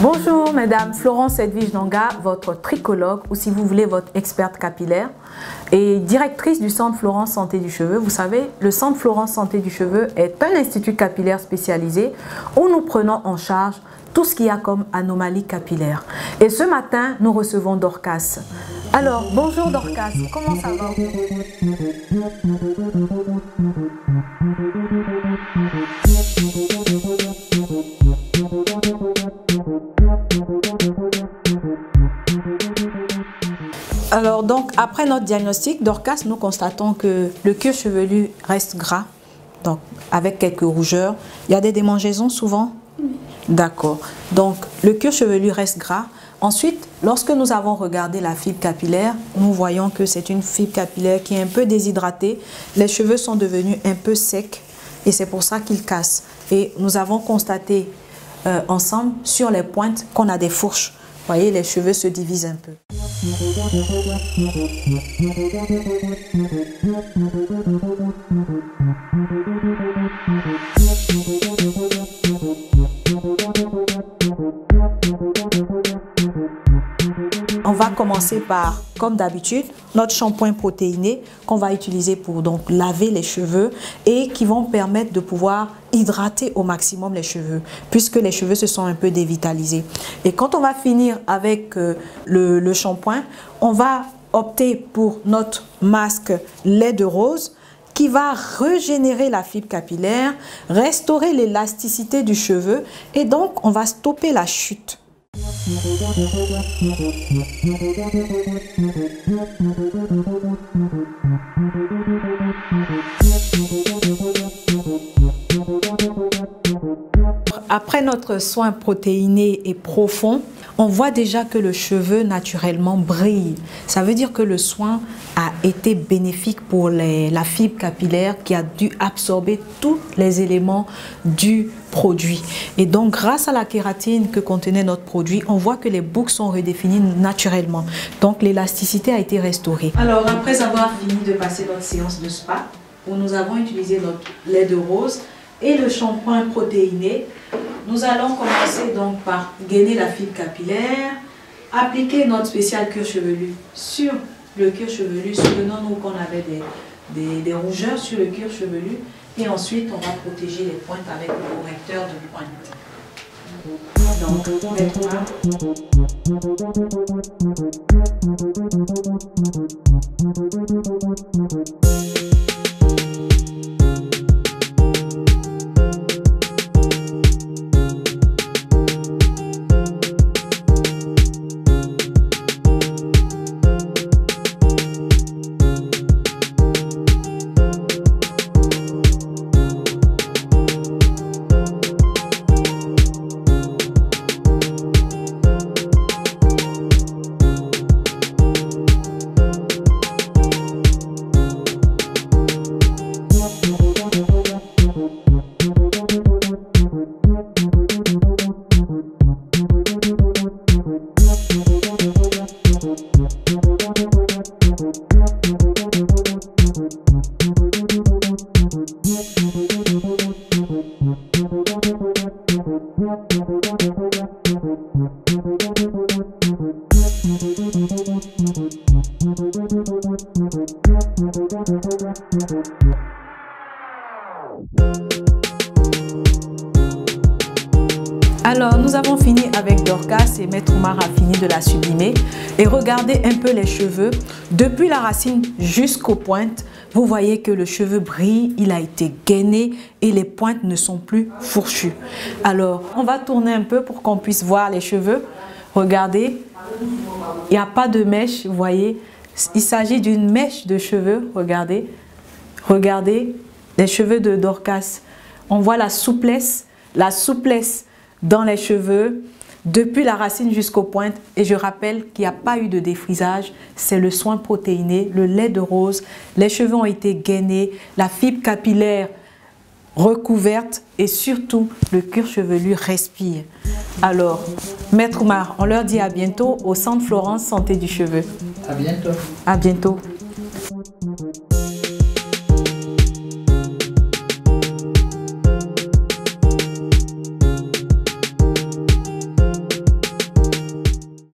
Bonjour Madame Florence Edwige Nanga, votre tricologue ou si vous voulez votre experte capillaire et directrice du Centre Florence Santé du Cheveu. Vous savez, le Centre Florence Santé du Cheveu est un institut capillaire spécialisé où nous prenons en charge tout ce qu'il y a comme anomalie capillaire. Et ce matin, nous recevons Dorcas. Alors, bonjour Dorcas, comment ça va? Alors donc, après notre diagnostic, Dorcas, nous constatons que le cuir chevelu reste gras, donc avec quelques rougeurs. Il y a des démangeaisons souvent? Oui. D'accord. Donc, le cuir chevelu reste gras. Ensuite, lorsque nous avons regardé la fibre capillaire, nous voyons que c'est une fibre capillaire qui est un peu déshydratée. Les cheveux sont devenus un peu secs et c'est pour ça qu'ils cassent. Et nous avons constaté ensemble sur les pointes qu'on a des fourches. Vous voyez, les cheveux se divisent un peu. On va commencer par, comme d'habitude, notre shampoing protéiné qu'on va utiliser pour donc laver les cheveux et qui vont permettre de pouvoir hydrater au maximum les cheveux puisque les cheveux se sont un peu dévitalisés. Et quand on va finir avec le shampoing, on va opter pour notre masque lait de rose qui va régénérer la fibre capillaire, restaurer l'élasticité du cheveu et donc on va stopper la chute. Après notre soin protéiné et profond, on voit déjà que le cheveu naturellement brille. Ça veut dire que le soin a été bénéfique pour la fibre capillaire qui a dû absorber tous les éléments du produit. Et donc, grâce à la kératine que contenait notre produit, on voit que les boucles sont redéfinies naturellement. Donc, l'élasticité a été restaurée. Alors, après avoir fini de passer notre séance de spa, où nous avons utilisé notre lait de rose et le shampoing protéiné, nous allons commencer donc par gainer la fibre capillaire, appliquer notre spécial cuir chevelu sur le cuir chevelu, souvenons-nous qu'on avait des rougeurs sur le cuir chevelu et ensuite on va protéger les pointes avec le correcteur de pointe. Donc, Alors, nous avons fini avec Dorcas et Maître Oumar a fini de la sublimer. Et regardez un peu les cheveux. Depuis la racine jusqu'aux pointes, vous voyez que le cheveu brille, il a été gainé et les pointes ne sont plus fourchues. Alors, on va tourner un peu pour qu'on puisse voir les cheveux. Regardez, il n'y a pas de mèche, vous voyez. Il s'agit d'une mèche de cheveux, regardez. Regardez les cheveux de Dorcas. On voit la souplesse dans les cheveux, depuis la racine jusqu'aux pointes. Et je rappelle qu'il n'y a pas eu de défrisage, c'est le soin protéiné, le lait de rose. Les cheveux ont été gainés, la fibre capillaire recouverte et surtout le cuir chevelu respire. Alors, Maître Oumar, on leur dit à bientôt au Centre Florence Santé du Cheveu. À bientôt. À bientôt.